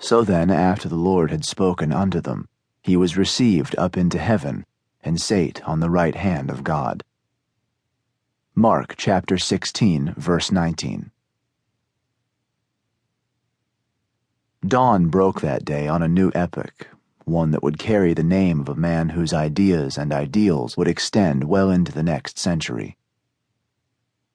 So then, after the Lord had spoken unto them, he was received up into heaven, and sate on the right hand of God. Mark chapter 16, verse 19. Dawn broke that day on a new epoch, one that would carry the name of a man whose ideas and ideals would extend well into the next century.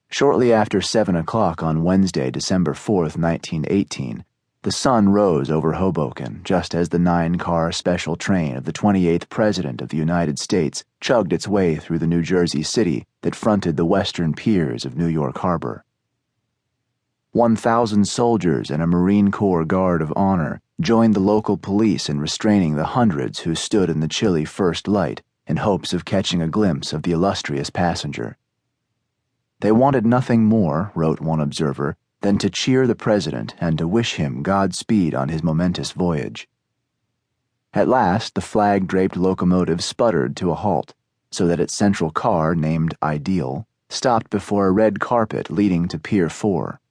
Shortly after 7 o'clock on Wednesday, December 4th, 1918, the sun rose over Hoboken just as the 9-car special train of the 28th President of the United States chugged its way through the New Jersey city that fronted the western piers of New York Harbor. 1,000 soldiers and a Marine Corps Guard of Honor joined the local police in restraining the hundreds who stood in the chilly first light in hopes of catching a glimpse of the illustrious passenger. They wanted nothing more, wrote one observer, than to cheer the president and to wish him Godspeed on his momentous voyage. At last, the flag-draped locomotive sputtered to a halt, so that its central car, named Ideal, stopped before a red carpet leading to Pier 4.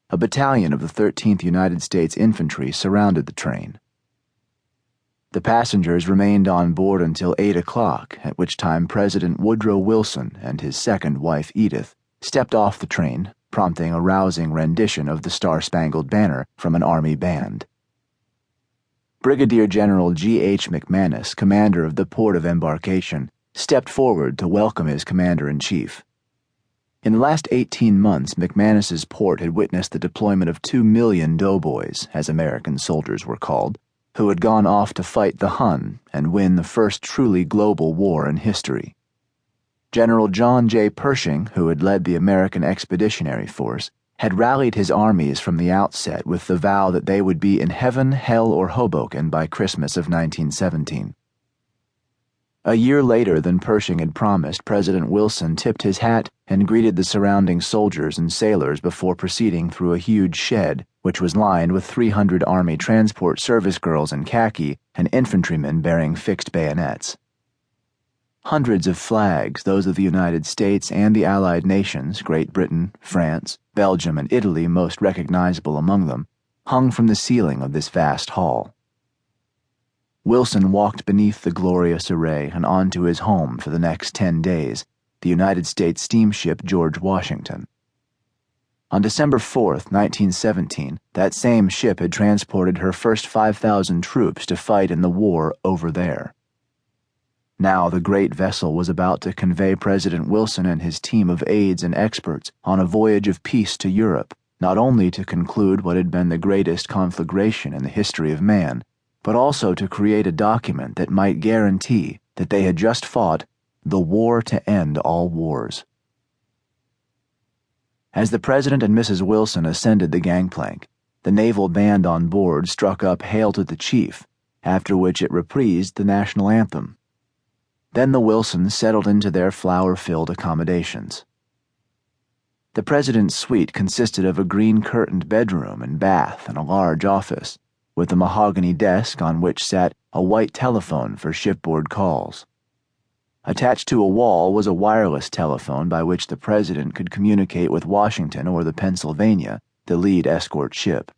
A battalion of the 13th United States Infantry surrounded the train. The passengers remained on board until 8 o'clock, at which time President Woodrow Wilson and his second wife Edith stepped off the train, prompting a rousing rendition of the Star-Spangled Banner from an Army band. Brigadier General G.H. McManus, commander of the port of embarkation, stepped forward to welcome his commander-in-chief. In the last 18 months, McManus's port had witnessed the deployment of 2 million doughboys, as American soldiers were called, who had gone off to fight the Hun and win the first truly global war in history. General John J. Pershing, who had led the American Expeditionary Force, had rallied his armies from the outset with the vow that they would be in heaven, hell, or Hoboken by Christmas of 1917. A year later than Pershing had promised, President Wilson tipped his hat and greeted the surrounding soldiers and sailors before proceeding through a huge shed, which was lined with 300 Army transport service girls in khaki and infantrymen bearing fixed bayonets. Hundreds of flags, those of the United States and the Allied nations, Great Britain, France, Belgium, and Italy most recognizable among them, hung from the ceiling of this vast hall. Wilson walked beneath the glorious array and on to his home for the next 10 days, the United States steamship George Washington. On December 4th, 1917, that same ship had transported her first 5,000 troops to fight in the war over there. Now the great vessel was about to convey President Wilson and his team of aides and experts on a voyage of peace to Europe, not only to conclude what had been the greatest conflagration in the history of man, but also to create a document that might guarantee that they had just fought the war to end all wars. As the President and Mrs. Wilson ascended the gangplank, the naval band on board struck up Hail to the Chief, after which it reprised the national anthem. Then the Wilsons settled into their flower-filled accommodations. The President's suite consisted of a green-curtained bedroom and bath and a large office, with a mahogany desk on which sat a white telephone for shipboard calls. Attached to a wall was a wireless telephone by which the President could communicate with Washington or the Pennsylvania, the lead escort ship.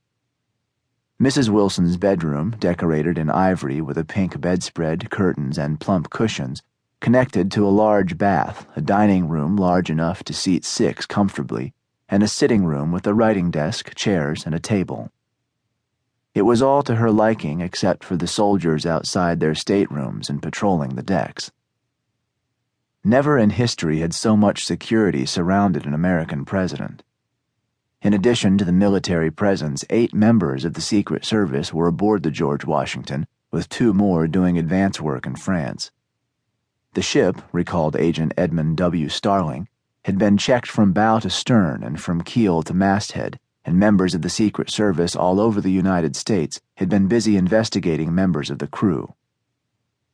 Mrs. Wilson's bedroom, decorated in ivory with a pink bedspread, curtains, and plump cushions, connected to a large bath, a dining room large enough to seat 6 comfortably, and a sitting room with a writing desk, chairs, and a table. It was all to her liking except for the soldiers outside their staterooms and patrolling the decks. Never in history had so much security surrounded an American president. In addition to the military presence, 8 members of the Secret Service were aboard the George Washington, with 2 more doing advance work in France. The ship, recalled Agent Edmund W. Starling, had been checked from bow to stern and from keel to masthead, and members of the Secret Service all over the United States had been busy investigating members of the crew.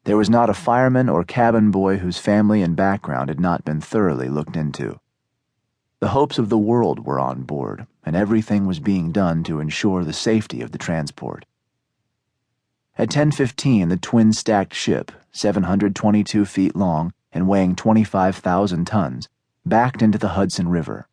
There was not a fireman or cabin boy whose family and background had not been thoroughly looked into. The hopes of the world were on board, and everything was being done to ensure the safety of the transport. At 10:15, the twin-stacked ship, 722 feet long and weighing 25,000 tons, backed into the Hudson River.